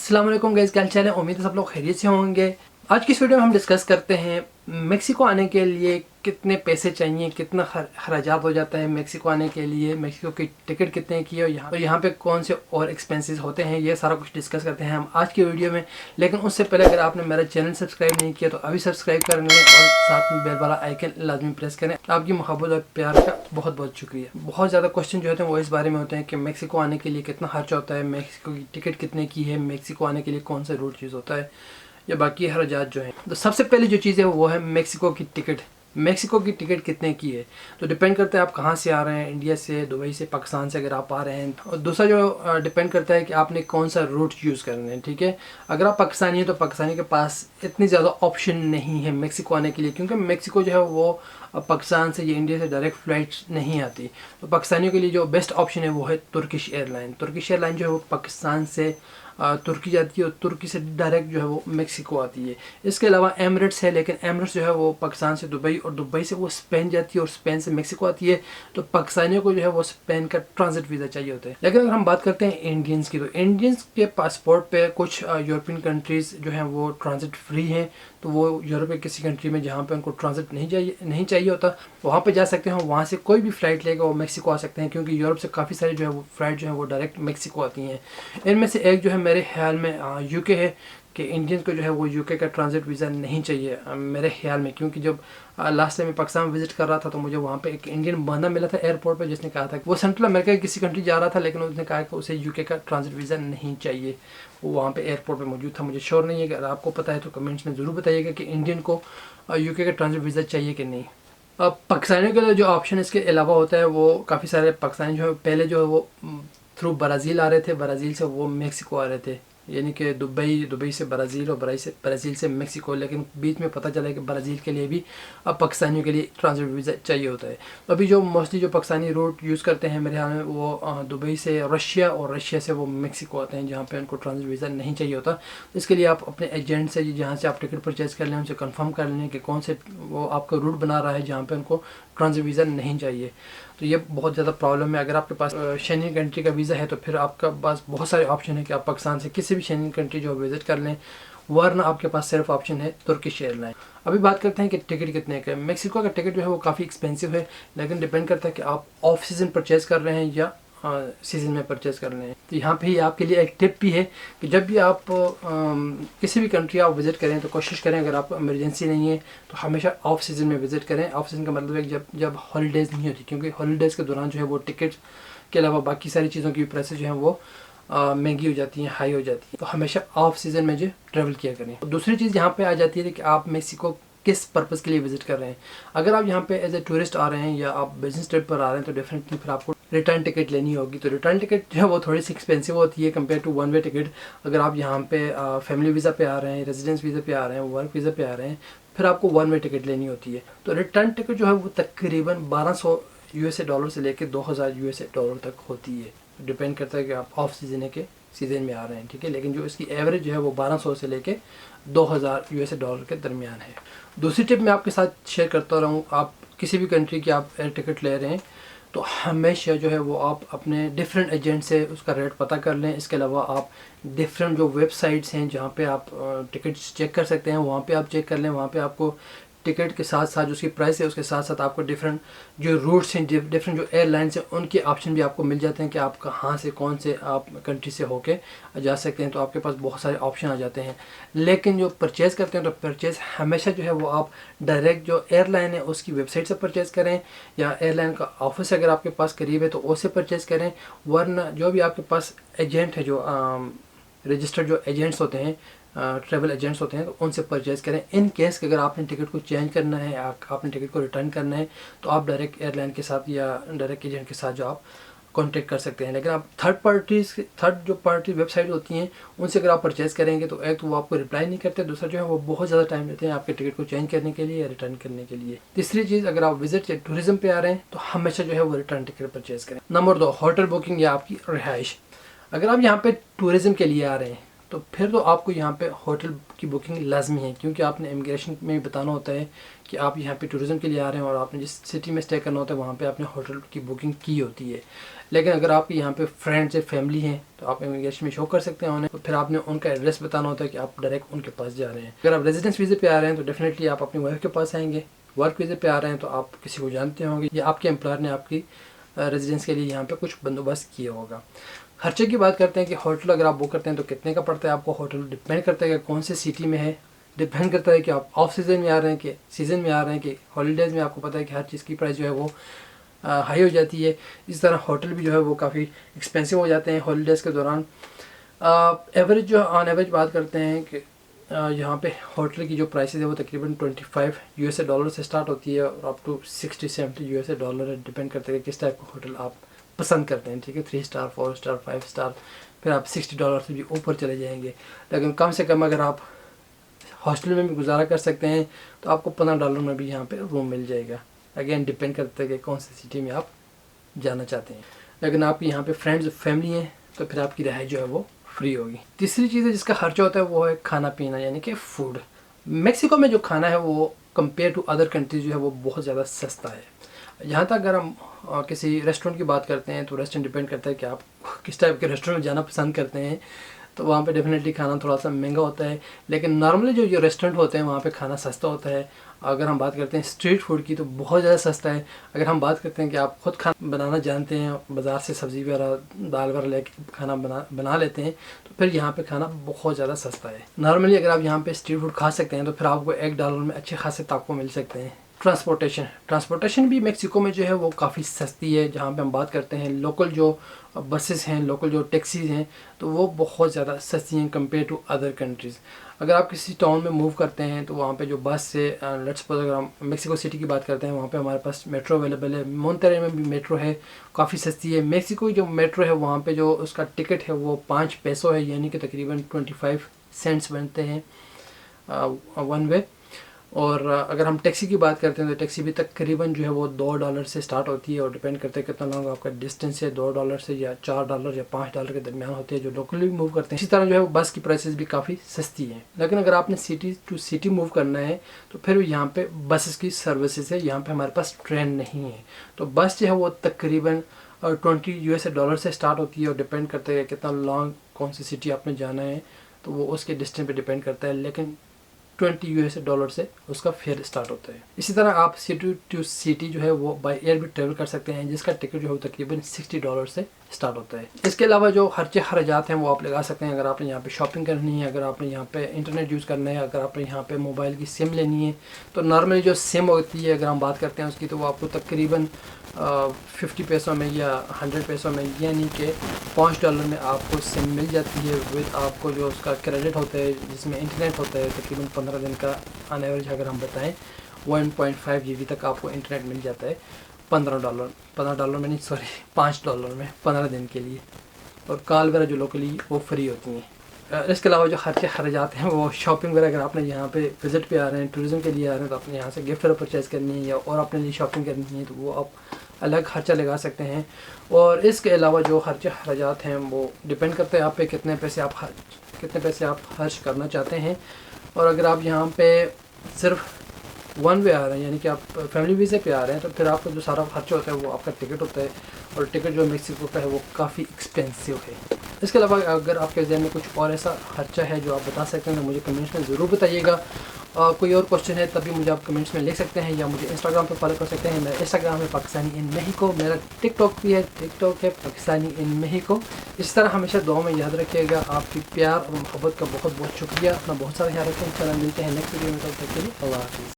अस्सलाम वालेकुम गाइस, क्या हाल है। उम्मीद है सब लोग खैरियत से होंगे। आज की इस वीडियो में हम डिस्कस करते हैं मेक्सिको आने के लिए कितने पैसे चाहिए, कितना खर्चात हो जाता है मेक्सिको आने के लिए, मेक्सिको की टिकट कितने की है और यहाँ पे कौन से और एक्सपेंसेस होते हैं, ये सारा कुछ डिस्कस करते हैं हम आज की वीडियो में। लेकिन उससे पहले अगर आपने मेरा चैनल सब्सक्राइब नहीं किया तो अभी सब्सक्राइब कर लें और साथ में बेल वाला आइकन लाजमी प्रेस करें। आपकी मोहब्बत और प्यार का बहुत बहुत शुक्रिया। बहुत ज़्यादा क्वेश्चन जो होते हैं वो इस बारे में होते हैं कि मेक्सिको आने के लिए कितना खर्चा होता है, मेक्सिको की टिकट कितने की है, मेक्सिको आने के लिए कौन सा रूट यूज़ होता है या बाकी खर्चात जो हैं। तो सबसे पहले जो चीज़ है वो है मेक्सिको की टिकट। मेक्सिको की टिकट कितने की है तो डिपेंड करता है आप कहाँ से आ रहे हैं, इंडिया से, दुबई से, पाकिस्तान से अगर आप आ रहे हैं। और दूसरा जो डिपेंड करता है कि आपने कौन सा रूट यूज़ करना है। ठीक है, अगर आप पाकिस्तानी हैं तो पाकिस्तानी के पास इतनी ज़्यादा ऑप्शन नहीं है मेक्सिको आने के लिए, क्योंकि मेक्सिको जो है वो पाकिस्तान से या इंडिया से डायरेक्ट फ़्लाइट्स नहीं आती। तो पाकिस्तानियों के लिए जो बेस्ट ऑप्शन है वो है तुर्किश एयरलाइन। तुर्किश एयरलाइन जो है वो पाकिस्तान से तुर्की जाती है और तुर्की से डायरेक्ट जो है वो मेक्सिको आती है। इसके अलावा एमिरेट्स है, लेकिन एमिरेट्स जो है वो पाकिस्तान से दुबई और दुबई से वो स्पेन जाती है और स्पेन से मेक्सिको आती है। तो पाकिस्तानियों को जो है वो स्पेन का ट्रांजिट वीज़ा चाहिए होता है। लेकिन अगर हम बात करते हैं इंडियंस की, तो इंडियंस के पासपोर्ट पे कुछ यूरोपियन कंट्रीज़ जो हैं वो ट्रांजिट फ्री हैं। तो वो यूरोप के किसी कंट्री में जहाँ पे उनको ट्रांजिट नहीं चाहिए होता वहाँ पे जा सकते हैं। वहाँ से कोई भी फ़्लाइट लेकर वो मेक्सिको आ सकते हैं, क्योंकि यूरोप से काफ़ी सारी जो है वो फ़्लाइट जो है वो डायरेक्ट मेक्सिको आती हैं। इनमें से एक जो है मेरे ख्याल में यूके है कि इंडियंस को जो है वो यूके का ट्रांजिट वीज़ा नहीं चाहिए मेरे ख्याल में। क्योंकि जब लास्ट टाइम मैं पाकिस्तान विजिट कर रहा था तो मुझे वहाँ पे एक इंडियन बंदा मिला था एयरपोर्ट पे, जिसने कहा था कि वो सेंट्रल अमेरिका की किसी कंट्री जा रहा था, लेकिन उसने कहा कि उसे यूके का ट्रांजिट वीज़ा नहीं चाहिए। वो वहाँ पे एयरपोर्ट पे मौजूद था। मुझे श्योर नहीं है, अगर आपको पता है तो कमेंट्स में ज़रूर बताइएगा कि इंडियन को यूके का ट्रांजिट वीज़ा चाहिए कि नहीं। अब पाकिस्तानियों के लिए जो ऑप्शन इसके अलावा होता है वो काफ़ी सारे पाकिस्तानी जो है पहले जो है वो थ्रू ब्राज़ील आ रहे थे, ब्राज़ील से वो मेक्सिको आ रहे थे, यानी कि दुबई से ब्राज़ील और ब्राज़ील से मेक्सिको। लेकिन बीच में पता चला कि ब्राज़ील के लिए भी अब पाकिस्तानियों के लिए ट्रांजिट वीज़ा चाहिए होता है। तो अभी जो मोस्टली जो पाकिस्तानी रूट यूज़ करते हैं मेरे ख्याल में वो दुबई से रशिया और रशिया से वो मेक्सिको आते हैं, जहाँ पे उनको ट्रांजिट वीज़ा नहीं चाहिए होता। तो इसके लिए आप अपने एजेंट से जहाँ से आप टिकट परचेज़ कर लें उनसे कंफर्म कर लें कि कौन से वो आपका रूट बना रहा है जहाँ पे उनको ट्रांजिट वीज़ा नहीं चाहिए। तो ये बहुत ज़्यादा प्रॉब्लम है। अगर आपके पास शेंगन कंट्री का वीज़ा है तो फिर आपका पास बहुत सारे ऑप्शन है कि आप पाकिस्तान से किसी भी शेंगन कंट्री जो विज़िट कर लें, वरना आपके पास सिर्फ ऑप्शन है तुर्किश एयरलाइन। अभी बात करते हैं कि टिकट कितने का है। मेक्सिको का टिकट जो है वो काफ़ी एक्सपेंसिव है, लेकिन डिपेंड करता है कि आप ऑफ सीज़न परचेज़ कर रहे हैं या सीज़न में परचेज़ कर रहे हैं। तो यहाँ पे ही आपके लिए एक टिप भी है कि जब भी आप किसी भी कंट्री आप विज़िट करें तो कोशिश करें, अगर आप इमरजेंसी नहीं है तो हमेशा ऑफ सीज़न में विज़िट करें। ऑफ सीज़न का मतलब है जब हॉलीडेज़ नहीं होती, क्योंकि हॉलीडेज़ के दौरान जो है वो टिकट के अलावा बाकी सारी चीज़ों की प्राइसेस जो हैं वो महंगी हो जाती हैं, हाई हो जाती है। तो हमेशा ऑफ सीज़न में जो ट्रैवल किया करें। तो दूसरी चीज़ यहाँ पे आ जाती है कि आप मेक्सिको किस पर्पज़ के लिए विज़िट कर रहे हैं। अगर आप यहाँ पे एज ए टूरिस्ट आ रहे हैं या आप बिजनेस ट्रिप पर आ रहे हैं तो डेफिनेटली फिर आपको रिटर्न टिकट लेनी होगी। तो रिटर्न टिकट जो है वो थोड़ी सी एक्सपेंसिव होती है compare to one way ticket. अगर आप यहाँ पे फैमिली वीज़ा पे आ रहे हैं, रेजिडेंस वीज़ा पे आ रहे हैं, वर्क वीज़ा पे आ रहे हैं, फिर आपको वन वे टिकट लेनी होती है। तो रिटर्न टिकट जो है वो तकरीबन 1200 यूएसए डॉलर से लेकर 2000 यूएसए डॉलर तक होती है। डिपेंड करता है कि आप ऑफ सीज़न है कि सीज़न में आ रहे हैं। ठीक है, लेकिन जो इसकी एवरेज जो है वो 1200 से लेके 2000 यूएसए डॉलर के दरमियान है। दूसरी टिप मैं आपके साथ शेयर करता रहूँ, आप किसी भी कंट्री की आप एयर टिकट ले रहे हैं तो हमेशा जो है वो आप अपने डिफरेंट एजेंट से उसका रेट पता कर लें। इसके अलावा आप डिफरेंट जो वेबसाइट्स हैं जहाँ पे आप टिकट्स चेक कर सकते हैं वहाँ पे आप चेक कर लें। वहाँ पे आपको टिकट के साथ साथ जो उसकी प्राइस है उसके साथ साथ आपको डिफरेंट जो रूट्स हैं, डिफरेंट जो एयरलाइंस हैं उनके ऑप्शन भी आपको मिल जाते हैं कि आप कहाँ से कौन से आप कंट्री से होके जा सकते हैं। तो आपके पास बहुत सारे ऑप्शन आ जाते हैं। लेकिन जो परचेज़ करते हैं तो परचेज़ हमेशा जो है वो आप डायरेक्ट जो एयरलाइन है उसकी वेबसाइट से परचेज़ करें, या एयरलाइन का ऑफिस अगर आपके पास करीब है तो उससे परचेज़ करें। वरना जो भी आपके पास एजेंट है, जो रजिस्टर्ड जो एजेंट्स होते हैं, ट्रैवल एजेंट्स होते हैं, तो उनसे परचेज़ करें। इन केस कि अगर आपने टिकट को चेंज करना है, आपने टिकट को रिटर्न करना है, तो आप डायरेक्ट एयरलाइन के साथ या डायरेक्ट एजेंट के साथ जो आप कांटेक्ट कर सकते हैं। लेकिन आप थर्ड जो पार्टी वेबसाइट होती हैं उनसे अगर आप परचेज़ करेंगे तो एक तो वो आपको रिप्लाई नहीं करते, दूसरा जो है वो बहुत ज़्यादा टाइम लेते हैं आपके टिकट को चेंज करने के लिए या रिटर्न करने के लिए। तीसरी चीज़, अगर आप विजिट या टूरिज्म पे आ रहे हैं तो हमेशा जो है वो रिटर्न टिकट परचेज़ करें। नंबर 2, होटल बुकिंग या आपकी रिहाइश। अगर आप यहाँ पे टूरिज्म के लिए आ रहे हैं तो फिर तो आपको यहाँ पे होटल की बुकिंग लाजमी है, क्योंकि आपने इमिग्रेशन में बताना होता है कि आप यहाँ पे टूरिज़म के लिए आ रहे हैं और आपने जिस सिटी में स्टे करना होता है वहाँ पे आपने होटल की बुकिंग की होती है। लेकिन अगर आपके यहाँ पे फ्रेंड्स या फैमिली हैं तो आप इमिग्रेशन में शो कर सकते हैं उन्हें, तो फिर आपने उनका एड्रेस बताना होता है कि आप डायरेक्ट उनके पास जा रहे हैं। अगर आप रेजिडेंस वीज़े पे आ रहे हैं तो डेफिनेटली आप अपनी वाइफ के पास आएंगे। वर्क वीज़े पे आ रहे हैं तो आप किसी को जानते होंगे या आपके एम्प्लॉयर ने आपकी रेजिडेंस के लिए यहाँ पे कुछ बंदोबस्त किया होगा। खर्चे की बात करते हैं कि होटल अगर आप बुक करते हैं तो कितने का पड़ता है आपको। होटल डिपेंड करता है कि कौन से सिटी में है, डिपेंड करता है कि आप ऑफ सीज़न में आ रहे हैं कि सीज़न में आ रहे हैं कि हॉलीडेज़ में। आपको पता है कि हर चीज़ की प्राइस जो है वो हाई हो जाती है। इस तरह होटल भी जो है वो काफ़ी एक्सपेंसिव हो जाते हैं हॉलीडेज़ के दौरान। एवरेज जो ऑन एवरेज बात करते हैं कि यहाँ पे होटल की जो प्राइसेस है वो तकरीबन 25 यूएसए डॉलर से स्टार्ट होती है और अप टू 60-70 यूएसए डॉलर है। डिपेंड करता है कि किस टाइप का होटल आप पसंद करते हैं, ठीक है। 3 स्टार, 4 स्टार, 5 स्टार, फिर आप $60 से भी ऊपर चले जाएंगे। लेकिन कम से कम अगर आप हॉस्टल में भी गुजारा कर सकते हैं तो आपको $15 में भी यहाँ पे रूम मिल जाएगा। अगेन डिपेंड करता है कि कौन सी सिटी में आप जाना चाहते हैं। लेकिन आप यहाँ पे फ्रेंड्स फैमिली हैं तो फिर आपकी रिहाई जो है वो फ्री होगी। तीसरी चीज़ है जिसका खर्चा होता है वो है खाना पीना, यानी कि फूड। मेक्सिको में जो खाना है वो कंपेयर टू अदर कंट्रीज जो है वो बहुत ज़्यादा सस्ता है। यहाँ तक अगर हम किसी रेस्टोरेंट की बात करते हैं तो रेस्टोरेंट डिपेंड करता है कि आप किस टाइप के रेस्टोरेंट में जाना पसंद करते हैं। तो वहाँ पे डेफिनेटली खाना थोड़ा सा महंगा होता है, लेकिन नॉर्मली जो रेस्टोरेंट होते हैं वहाँ पे खाना सस्ता होता है। अगर हम बात करते हैं स्ट्रीट फूड की तो बहुत ज़्यादा सस्ता है। अगर हम बात करते हैं कि आप खुद खाना बनाना जानते हैं, बाज़ार से सब्ज़ी वगैरह दाल वगैरह लेके खाना बना लेते हैं, तो फिर यहाँ पे खाना बहुत ज़्यादा सस्ता है। नॉर्मली अगर आप यहाँ पे स्ट्रीट फूड खा सकते हैं तो फिर आपको $1 में अच्छे खासे ताको मिल सकते हैं। ट्रांसपोर्टेशन भी मेक्सिको में जो है वो काफ़ी सस्ती है। जहाँ पे हम बात करते हैं लोकल जो बसेस हैं, लोकल जो टैक्सीज़ हैं, तो वो बहुत ज़्यादा सस्ती हैं कंपेयर टू अदर कंट्रीज़। अगर आप किसी टाउन में मूव करते हैं तो वहाँ पे जो बस से लेट्स सपोज अगर हम मेक्सिको सिटी की बात करते हैं वहाँ पे हमारे पास मेट्रो अवेलेबल है। मोंटेरे में भी मेट्रो है, काफ़ी सस्ती है। मेक्सिको की जो मेट्रो है वहाँ पे जो उसका टिकट है वो 5 पेसो है, यानी कि तकरीबन 25 सेंट्स बनते हैं वन वे। और अगर हम टैक्सी की बात करते हैं तो टैक्सी भी तकरीबन जो है वो $2 से स्टार्ट होती है और डिपेंड करता है कितना लॉन्ग आपका डिस्टेंस है। $2 से या $4 या $5 के दरमियान होते हैं जो लोकली मूव करते हैं। इसी तरह जो है वो बस की प्राइसेस भी काफ़ी सस्ती हैं। लेकिन अगर आपने सिटी टू सिटी मूव करना है तो फिर यहाँ पे बसेस की सर्विसेज है। यहाँ पे हमारे पास ट्रेन नहीं है, तो बस जो है वो तकरीबन $20 से स्टार्ट होती है और डिपेंड करता है कितना लॉन्ग कौन सी सिटी आपने जाना है, तो वो उसके डिस्टेंस पे डिपेंड करता है। लेकिन $20 से उसका फेयर स्टार्ट होता है। इसी तरह आप सिटी टू सिटी जो है वो बाय एयर भी ट्रेवल कर सकते हैं, जिसका टिकट जो है तकरीबन $60 से स्टार्ट होता है। इसके अलावा जो खर्चे खर्चात हैं वो आप लगा सकते हैं। अगर आपने यहाँ पे शॉपिंग करनी है, अगर आपने यहाँ पे इंटरनेट यूज़ करना है, अगर आपने यहाँ पे मोबाइल की सिम लेनी है, तो नॉर्मली जो सिम होती है अगर हम बात करते हैं उसकी, तो वो आपको तकरीबन 50 पैसों में या 100 पैसों में, यानी कि $5 में आपको सिम मिल जाती है। विद आपको जो उसका क्रेडिट होता है जिसमें इंटरनेट होता है तकरीबन 15 दिन का ऑन एवरेज अगर हम बताएं 1.5 GB तक आपको इंटरनेट मिल जाता है $15 में नहीं, सॉरी $5 में 15 दिन के लिए। और कॉल वगैरह जो लोकली वो फ्री होती हैं। इसके अलावा जो खर्चे खर्चात हैं वो शॉपिंग वगैरह, अगर आपने यहाँ पे विज़िट पे आ रहे हैं, टूरिज़म के लिए आ रहे हैं, तो आपने यहाँ से गिफ्ट वगैरह परचेज़ करनी है या और अपने लिए शॉपिंग करनी है, तो वो आप अलग खर्चा लगा सकते हैं। और इसके अलावा जो खर्चे खर्चात हैं वो डिपेंड करते हैं आप पे कितने पैसे आप खर्च करना चाहते हैं। और अगर आप यहाँ पे सिर्फ वन वे आ रहे हैं, यानी कि आप फैमिली वीज़े पे आ रहे हैं, तो फिर आपका जो सारा खर्चा होता है वो आपका टिकट होता है, और टिकट जो मेक्सिको का है वो काफ़ी एक्सपेंसिव है। इसके अलावा अगर आपके ज़हन में कुछ और ऐसा खर्चा है जो आप बता सकते हैं तो मुझे कमेंट्स में ज़रूर बताइएगा। कोई और क्वेश्चन है तभी मुझे आप कमेंट्स में लिख सकते हैं या मुझे इंस्टाग्राम पे फॉलो कर सकते हैं। मेरा इंस्टाग्राम है पाकिस्तानी इन मेहिको, मेरा टिकटॉक भी है, टिकटॉक है पाकिस्तानी इन मेहिको। इस तरह हमेशा दुआ में याद रखिएगा। आपकी प्यार और मोहब्बत का बहुत बहुत शुक्रिया। अपना बहुत सारा ख्याल रखें। इंशाल्लाह मिलते हैं नेक्स्ट वीडियो में, तब तक के लिए अल्लाह हाफ़िज़।